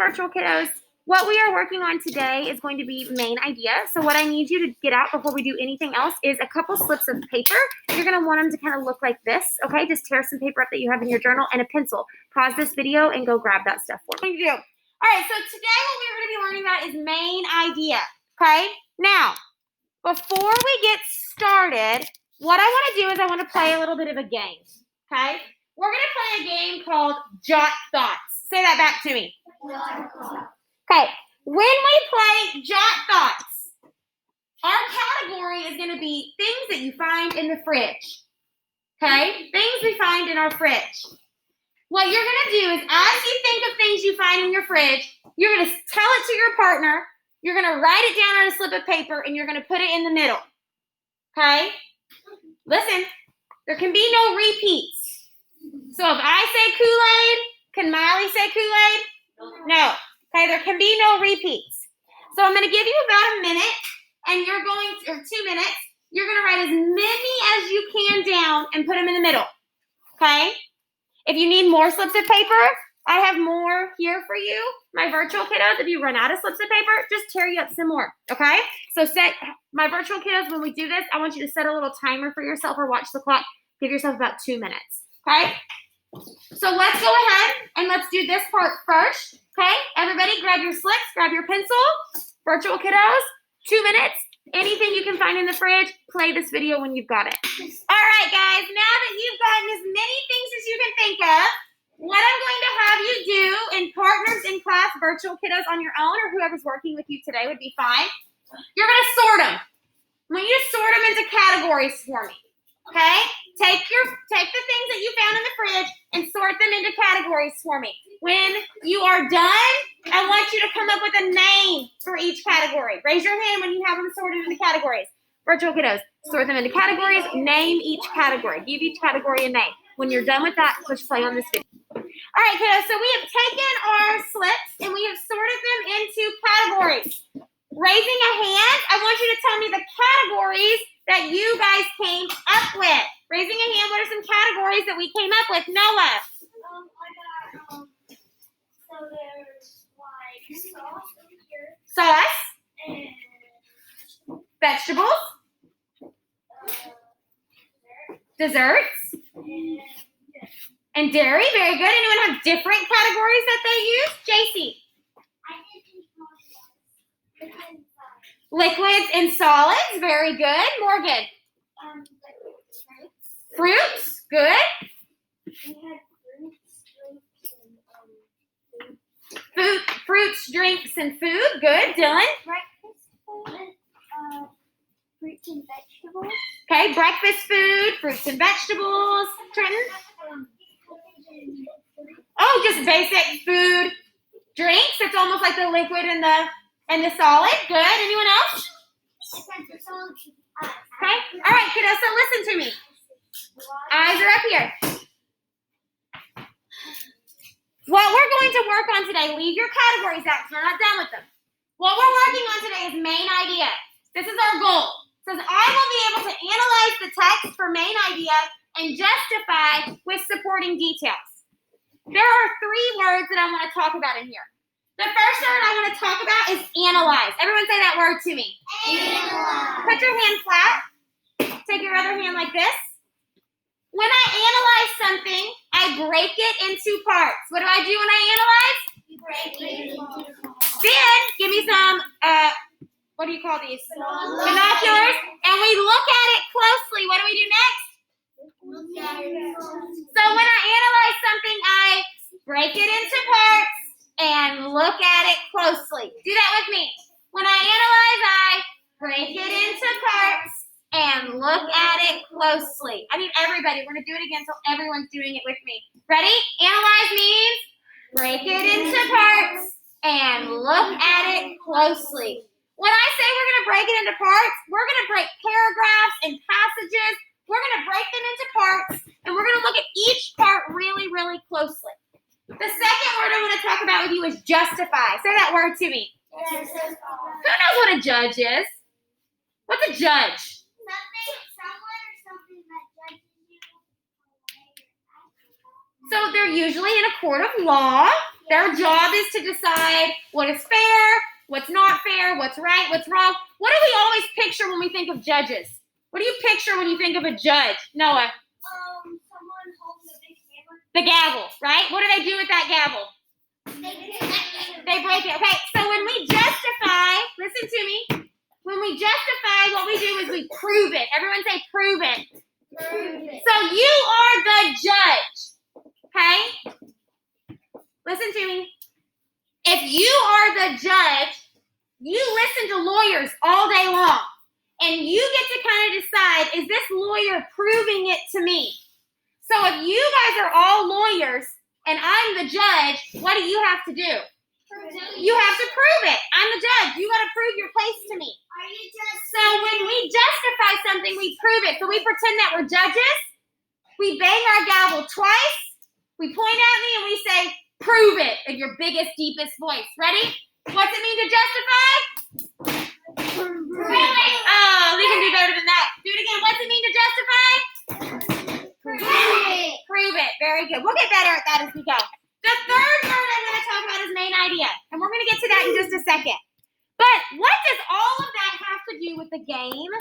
Virtual kiddos, what we are working on today is going to be main idea. So what I need you to get out before we do anything else is a couple slips of paper. You're going to want them to kind of look like this, okay? Just tear some paper up that you have in your journal and a pencil. Pause this video and go grab that stuff for me. All right, so today what we're going to be learning about is main idea, okay? Now, before we get started, what I want to do is I want to play a little bit of a game, okay? We're going to play a game called Jot Thoughts. Say that back to me. Okay, when we play Jot Thoughts, our category is going to be things that you find in the fridge. Okay, things we find in our fridge. What you're going to do is, as you think of things you find in your fridge, you're going to tell it to your partner, you're going to write it down on a slip of paper, and you're going to put it in the middle. Okay? Listen, there can be no repeats. So if I say Kool-Aid, can Miley say Kool-Aid? No. Okay, there can be no repeats. So I'm going to give you about a minute, and or 2 minutes. You're going to write as many as you can down and put them in the middle. Okay? If you need more slips of paper, I have more here for you. My virtual kiddos, if you run out of slips of paper, just tear you up some more. Okay? So my virtual kiddos, when we do this, I want you to set a little timer for yourself or watch the clock. Give yourself about 2 minutes. Okay? So let's go ahead and let's do this part first. Okay? Everybody grab your slips, grab your pencil. Virtual kiddos, 2 minutes. Anything you can find in the fridge, play this video when you've got it. All right, guys. Now that you've gotten as many things as you can think of, what I'm going to have you do in partners in class, virtual kiddos on your own, or whoever's working with you today would be fine. You're going to sort them. I want you to sort them into categories for me. Okay? Take the things that you found in the fridge and sort them into categories for me. When you are done, I want you to come up with a name for each category. Raise your hand when you have them sorted into categories. Virtual kiddos, sort them into categories, name each category. Give each category a name. When you're done with that, push play on this video. All right, kiddos, so we have taken our slips and we have sorted them into categories. Raising a hand, I want you to tell me the categories that you guys came up with. Raising a hand, what are some categories that we came up with? Noah. So there's like sauce over here. Sauce. And vegetables. Desserts. And dairy. Very good. Anyone have different categories that they use? JC. I did Liquids and solids. Very good. Morgan. Fruits. Good. We had Fruits, drinks, and food. Good. Dylan. breakfast food, fruits and vegetables. Okay. Breakfast food, fruits and vegetables. Trenton. Oh, just basic food. Drinks. It's almost like the liquid and the solid. Good. Anyone else? Okay. All right, kiddos. So listen to me. Eyes are up here. What we're going to work on today, leave your categories out because we're not done with them. What we're working on today is main idea. This is our goal. It says I will be able to analyze the text for main idea and justify with supporting details. There are 3 words that I want to talk about in here. The first word I want to talk about is analyze. Everyone say that word to me. Analyze. Put your hand flat. Take your other hand like this. When I analyze something, I break it into parts. What do I do when I analyze? You break it into parts. Then, give me some, what do you call these? Binoculars. And we look at it closely. What do we do next? Look at it. So when I analyze something, I break it into parts and look at it closely. Do that with me. When I analyze, I break it into parts and look at it closely. I need everybody. We're going to do it again until everyone's doing it with me. Ready? Analyze means break it into parts and look at it closely. When I say we're going to break it into parts, we're going to break paragraphs and passages. We're going to break them into parts, and we're going to look at each part really, really closely. The second word I want to talk about with you is justify. Say that word to me. Who knows what a judge is? What's a judge? Someone or something that judges you. So they're usually in a court of law. Their job is to decide what is fair, what's not fair, what's right, what's wrong. What do we always picture when we think of judges? What do you picture when you think of a judge, Noah? Someone holding a big hammer. The gavel, right? What do they do with that gavel? They break it. Okay, so when we justify, listen to me. When we justify, what we do is we prove it. Everyone say prove it. So you are the judge, okay? Listen to me. If you are the judge, you listen to lawyers all day long. And you get to kind of decide, is this lawyer proving it to me? So if you guys are all lawyers and I'm the judge, what do you have to do? You have to prove it. I'm the judge. You got to prove your case to me. So when we justify something, we prove it. So we pretend that we're judges. We bang our gavel twice. We point at me and we say, prove it in your biggest, deepest voice. Ready? What's it mean to justify? Prove it. Oh, we can do better than that. Do it again. What's it mean to justify? Prove it. Prove it. Very good. We'll get better at that as we go. The third word I'm going to talk about is main idea. And we're going to get to that in just a second. But what does all of that have to do with the game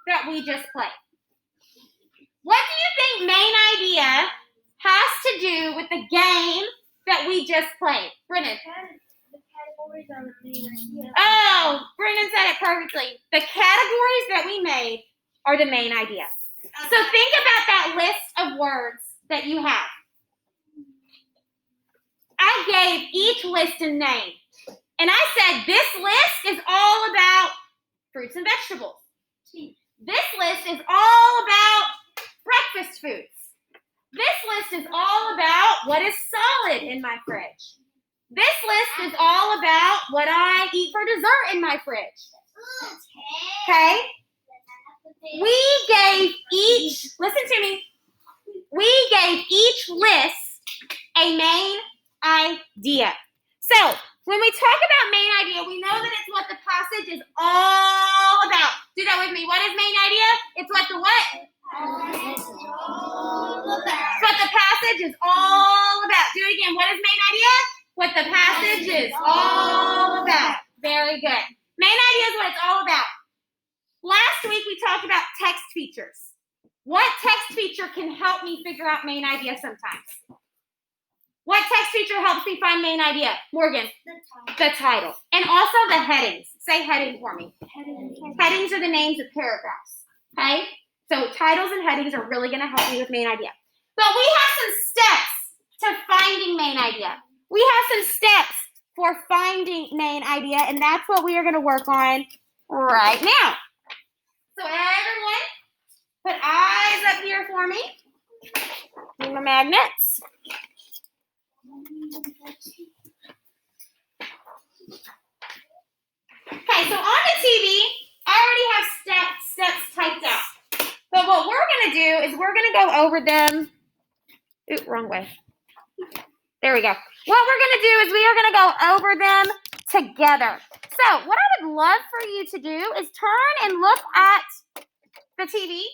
that we just played? What do you think main idea has to do with the game that we just played? Brennan. The categories are the main idea. Oh, Brennan said it perfectly. The categories that we made are the main idea. So think about that list of words that you have. I gave each list a name. And I said this list is all about fruits and vegetables. This list is all about breakfast foods. This list is all about what is solid in my fridge. This list is all about what I eat for dessert in my fridge. Okay? We gave each, listen to me, we gave each list a main idea. So, when we talk about main idea, we know that it's what the passage is all about. Do that with me. What is main idea? It's what the what? It's what the passage is all about. Do it again. What is main idea? What the passage is all about. Very good. Main idea is what it's all about. Last week we talked about text features. What text feature can help me figure out main idea sometimes? What text feature helps me find main idea? Morgan. The title. And also the headings. Say heading for me. Headings are the names of paragraphs. Okay? So titles and headings are really going to help me with main idea. But we have some steps to finding main idea. We have some steps for finding main idea, and that's what we are going to work on right now. So everyone, put eyes up here for me. Need my magnets. Okay, so on the TV, I already have steps typed out. But what we're going to do is we're going to go over them. Ooh, wrong way. There we go. What we're going to do is we are going to go over them together. So what I would love for you to do is turn and look at the TV,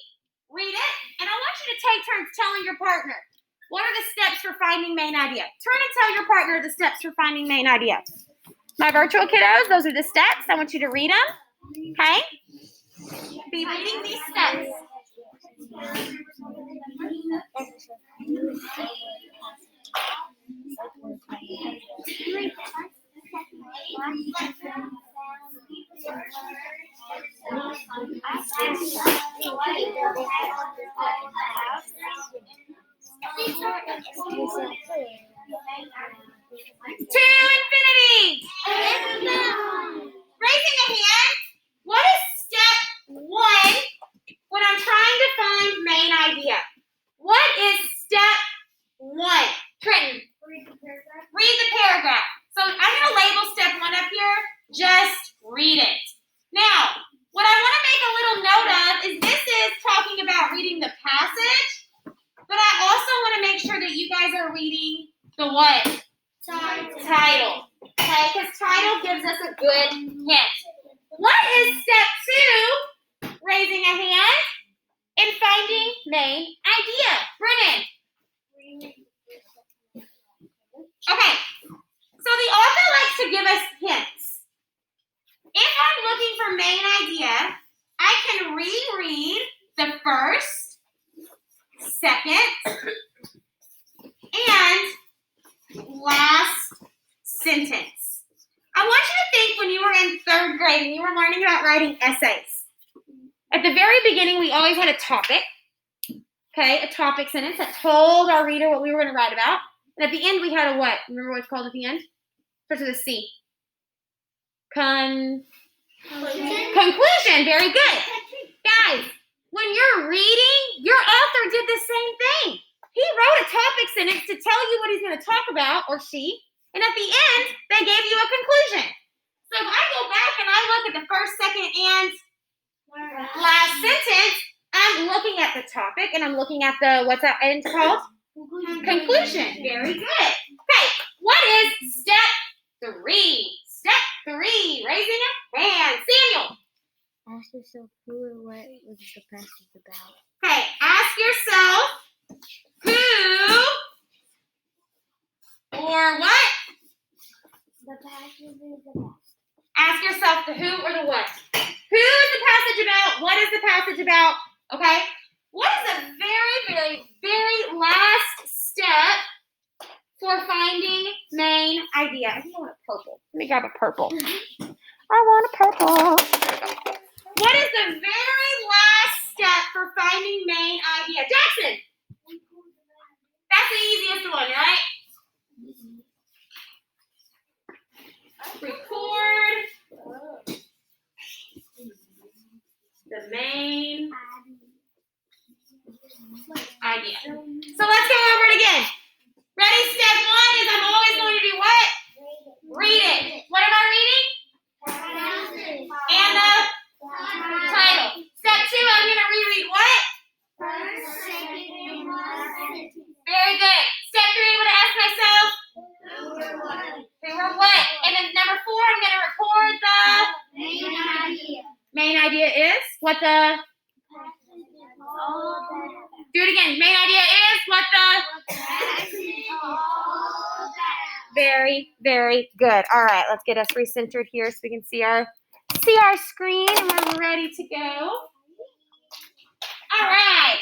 read it, and I want you to take turns telling your partner, what are the steps for finding main idea? Turn and tell your partner the steps for finding main idea. My virtual kiddos, those are the steps. I want you to read them, okay? Be reading these steps. To infinity. Raising a hand. What is step 1 when I'm trying to find main idea? What is step 1? Trenton. Read the paragraph. So I'm going to label step 1 up here. Just read it. Now, what I want to make a little note of is this is talking about reading the passage, but I also want to make sure that you guys are reading the what? Title. Okay, because title gives us a good hint. What is step 2? Raising a hand and finding main idea. Brennan. Okay. the author likes to give us hints. If I'm looking for main idea, I can reread the first, second, and last sentence. I want you to think when you were in 3rd grade and you were learning about writing essays. At the very beginning, we always had a topic, okay, a topic sentence that told our reader what we were going to write about. And at the end, we had a what? Remember what it's called at the end? Starts with a C. Conclusion. Very good. Guys, when you're reading, your author did the same thing. He wrote a topic sentence to tell you what he's going to talk about, or she, and at the end, they gave you a conclusion. So if I go back and I look at the first, second, and last sentence, I'm looking at the topic, and I'm looking at the, what's that end called? Conclusion. Very good. Okay, what is step 3? Step 3, raising a hand. Samuel. Ask yourself who or what was the passage about. Okay, ask yourself who or what? The passage is about. Ask yourself the who or the what. Who is the passage about? What is the passage about? Okay? What is the very, very, very last step for finding main idea? I think I want a purple. Let me grab a purple. I want a purple. What is the very last step for finding main idea? Jackson! That's the easiest one, right? Record the main idea. So let's go over it again. Ready? Step 1 is I'm always going to do what? Read it. What am I reading? And the title. Step 2, I'm going to reread what? Very good. Step 3, I'm going to ask myself who or what. And then number 4, I'm going to record the main idea is what the. Do it again. Main idea is what the. Very, very good. All right, let's get us recentered here so we can see our screen and we're ready to go. All right.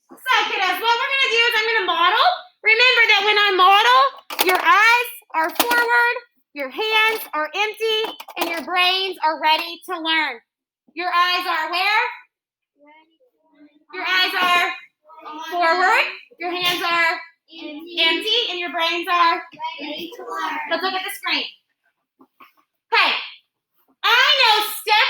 So, kiddos, what we're going to do is I'm going to model. Remember that when I model, your eyes are forward, your hands are empty, and your brains are ready to learn. Your eyes are where? Your eyes are forward, your hands are empty, and your brains are Ready to learn. Let's look at the screen. Okay. I know step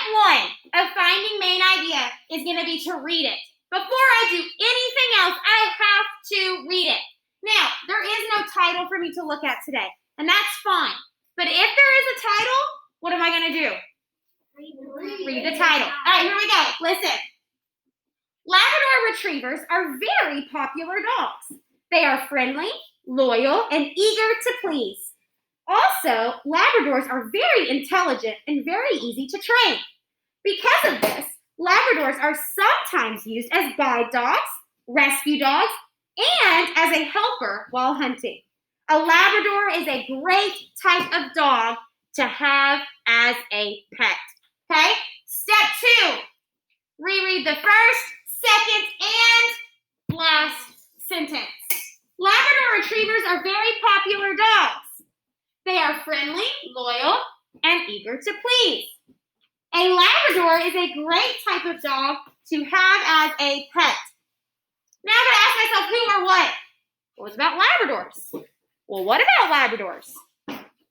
1 of finding main idea is going to be to read it. Before I do anything else, I have to read it. Now, there is no title for me to look at today, and that's fine. But if there is a title, what am I going to do? Read the title. All right, here we go. Listen. Labrador retrievers are very popular dogs. They are friendly, loyal, and eager to please. Also, Labradors are very intelligent and very easy to train. Because of this, Labradors are sometimes used as guide dogs, rescue dogs, and as a helper while hunting. A Labrador is a great type of dog to have as a pet. Okay? Step 2, reread the first, second, and last sentence. Labrador retrievers are very popular dogs. They are friendly, loyal, and eager to please. A Labrador is a great type of dog to have as a pet. Now I'm going to ask myself who or what? What about Labradors? Well, what about Labradors?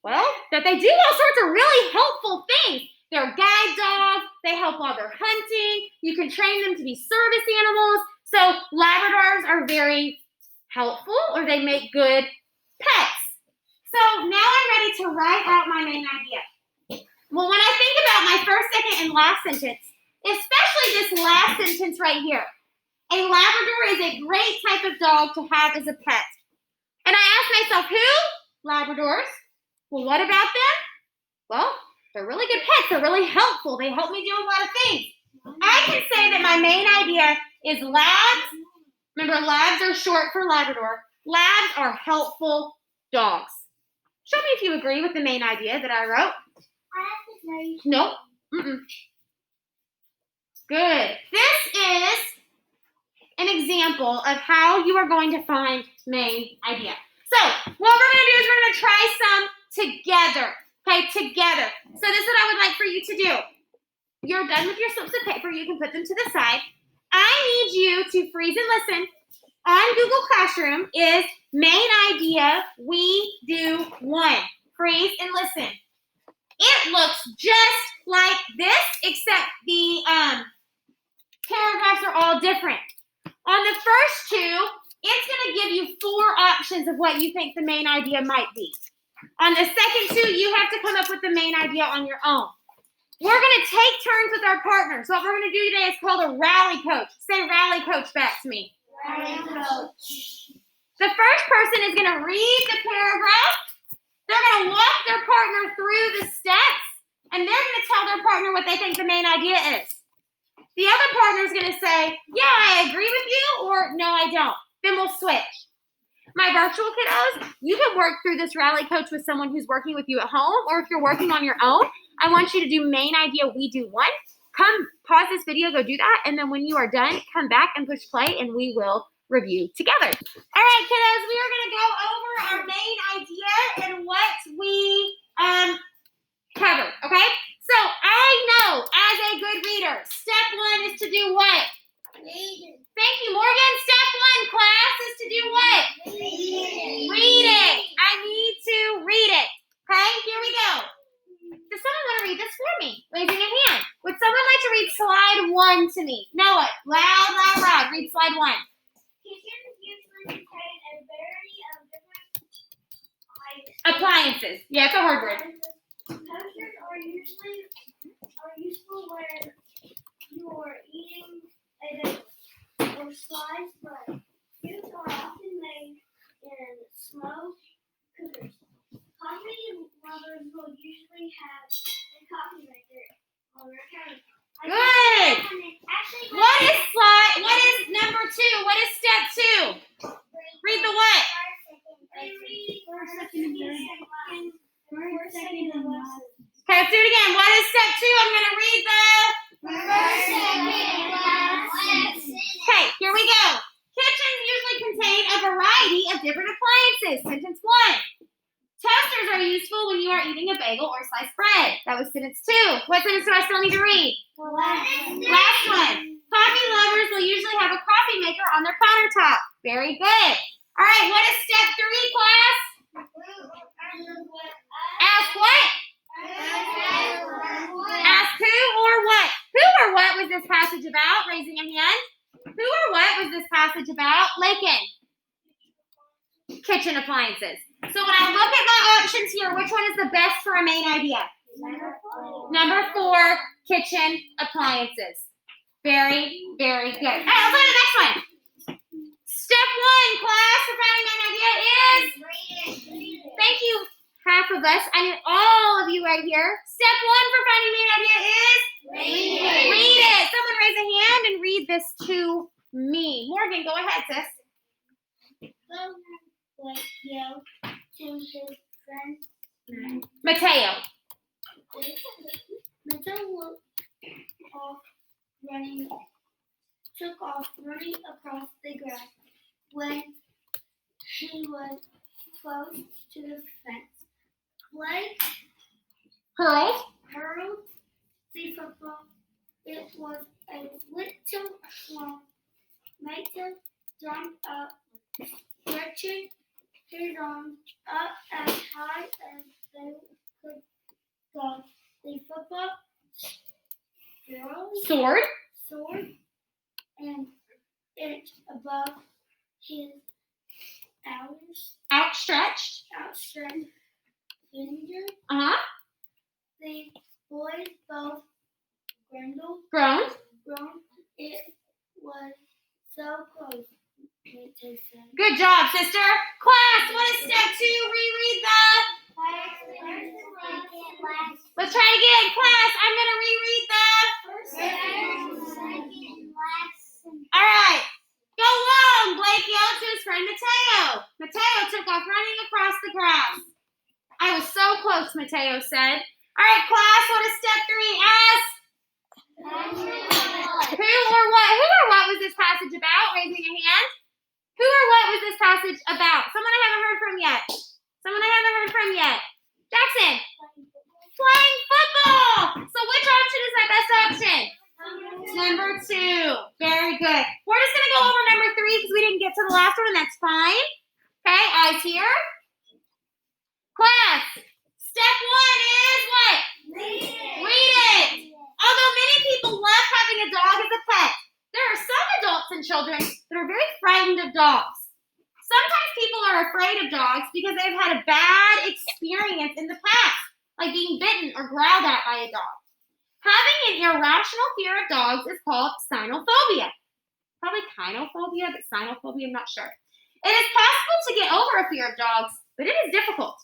Well, that they do all sorts of really helpful things. They're guide dogs. They help while they're hunting. You can train them to be service animals. So Labradors are very helpful, or they make good pets. So now I'm ready to write out my main idea. Well, when I think about my first, second, and last sentence, especially this last sentence right here, a Labrador is a great type of dog to have as a pet. And I ask myself, who? Labradors. Well, what about them? Well, they're really good pets. They're really helpful. They help me do a lot of things. I can say that my main idea is labs. Remember, labs are short for Labrador. Labs are helpful dogs. Show me if you agree with the main idea that I wrote. I have to know you. Nope. Mm-mm. Good. This is an example of how you are going to find main idea. So what we're going to do is we're going to try some together. Okay, together. So this is what I would like for you to do. You're done with your slips of paper. You can put them to the side. I need you to freeze and listen. On Google Classroom is main idea, we do one. Freeze and listen. It looks just like this, except the paragraphs are all different. On the first two, it's going to give you 4 options of what you think the main idea might be. On the second 2, you have to come up with the main idea on your own. We're going to take turns with our partners. What we're going to do today is called a rally coach. Say rally coach back to me. Rally coach. The first person is going to read the paragraph. They're going to walk their partner through the steps, and they're going to tell their partner what they think the main idea is. The other partner is going to say, yeah, I agree with you, or no, I don't. Then we'll switch. My virtual kiddos, you can work through this rally coach with someone who's working with you at home, or if you're working on your own, I want you to do main idea, we do one. Come, pause this video, go do that, and then when you are done, come back and push play, and we will review together. All right, kiddos, we are going to go over our main idea and what we covered, okay? So I know as a good reader, step 1 is to do what? Read Thank you, Morgan. Step 1, class, is to do what? it. Read it. I need to read it. Okay, here we go. Does someone want to read this for me? Raising a hand. Would someone like to read slide 1 to me? Noah, loud, loud, loud. Read slide 1. Kitchens usually contain a variety of different Appliances. Yeah, it's a hard word. Toasters are useful when you are eating a bagel or sliced bread. Foods are often made in slow cookers. Coffee lovers will usually have a coffee maker on their counter. Good. What is number 2? What is step 2? Read the what? Okay, let's do it again. What is step 2? I'm going to read the... Okay, here we go. Kitchens usually contain a variety of different appliances. Sentence 1. Toasters are useful when you are eating a bagel or sliced bread. That was sentence 2. What sentence do I still need to read? Last one. Coffee lovers will usually have a coffee maker on their countertop. Very good. All right, what is step 3, class? Ask what? Ask who or what? Who or what was this passage about? Raising a hand. Who or what was this passage about? Lakin. Kitchen appliances. So when I look at my options here, which one is the best for a main idea? Number 4, kitchen appliances. Very, very good. All right, let's go to the next one. Step 1, class, for finding main idea is? Thank you, half of us. I need all of you right here. Step 1 for finding main idea is? Read it. Someone raise a hand and read this to me. Morgan, go ahead, sis. To his friend Mateo. Mateo took off running across the grass. When he was close to the fence, Blake Hurled. hurled the football. It was a little long. Mateo jumped up, stretching his arms up as high as they could go. The football Sword. soared an inch above his Outstretched. outstretched finger. Uh-huh. The boys both Groaned. groaned. It was so close, Mateo said. Good job, sister. Class, what is step 2? Reread the... Let's try it again. Class, I'm going to reread the... All right. Go on, Blake yelled to his friend Mateo. Mateo took off running across the grass. close, Mateo said. All right, class, what does step 3 ask? Who or what was this passage about? Raising a hand. Who or what was this passage about? Someone I haven't heard from yet. Jackson. Playing football. So which option is my best option? Number 2. Very good. We're just going to go over number 3 because we didn't get to the last one, and that's fine. Okay, eyes here. Class, step 1 is what? Read it. Although many people love having a dog as a pet, there are some adults and children that are very frightened of dogs. Sometimes people are afraid of dogs because they've had a bad experience in the past, like being bitten or growled at by a dog. Having an irrational fear of dogs is called cynophobia. Probably kynophobia, but cynophobia, I'm not sure. It is possible to get over a fear of dogs, but it is difficult.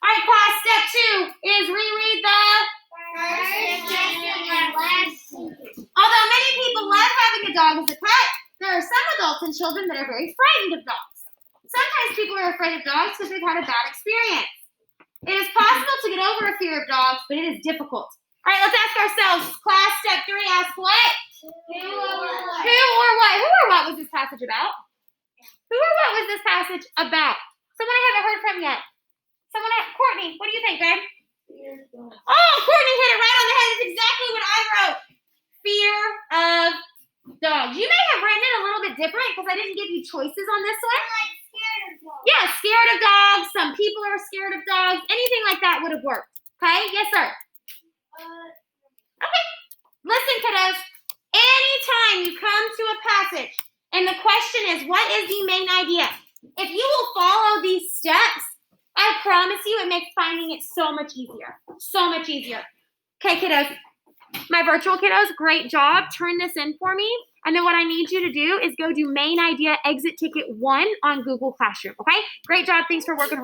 All right, class, step 2 is reread the first, second, and last sentence. Although many people love having a dog as a pet, there are some adults and children that are very frightened of dogs. Sometimes people are afraid of dogs because they've had a bad experience. It is possible to get over a fear of dogs, but it is difficult. All right, let's ask ourselves. Class, step 3, ask what? Who or what was this passage about? Who or what was this passage about? Someone I haven't heard from yet. Courtney, what do you think, babe? Oh, Courtney hit it right on the head. That's exactly what I wrote. Fear of dogs. You may have written it a little bit different because I didn't give you choices on this one. Yeah, scared of dogs. Some people are scared of dogs. Anything like that would have worked. Okay? Yes, sir. Okay. Listen, kiddos. Anytime you come to a passage and the question is, what is the main idea? If you will follow these steps, I promise you it makes finding it so much easier. So much easier. Okay, kiddos. My virtual kiddos, great job. Turn this in for me. And then what I need you to do is go do main idea exit ticket 1 on Google Classroom. Okay? Great job. Thanks for working hard.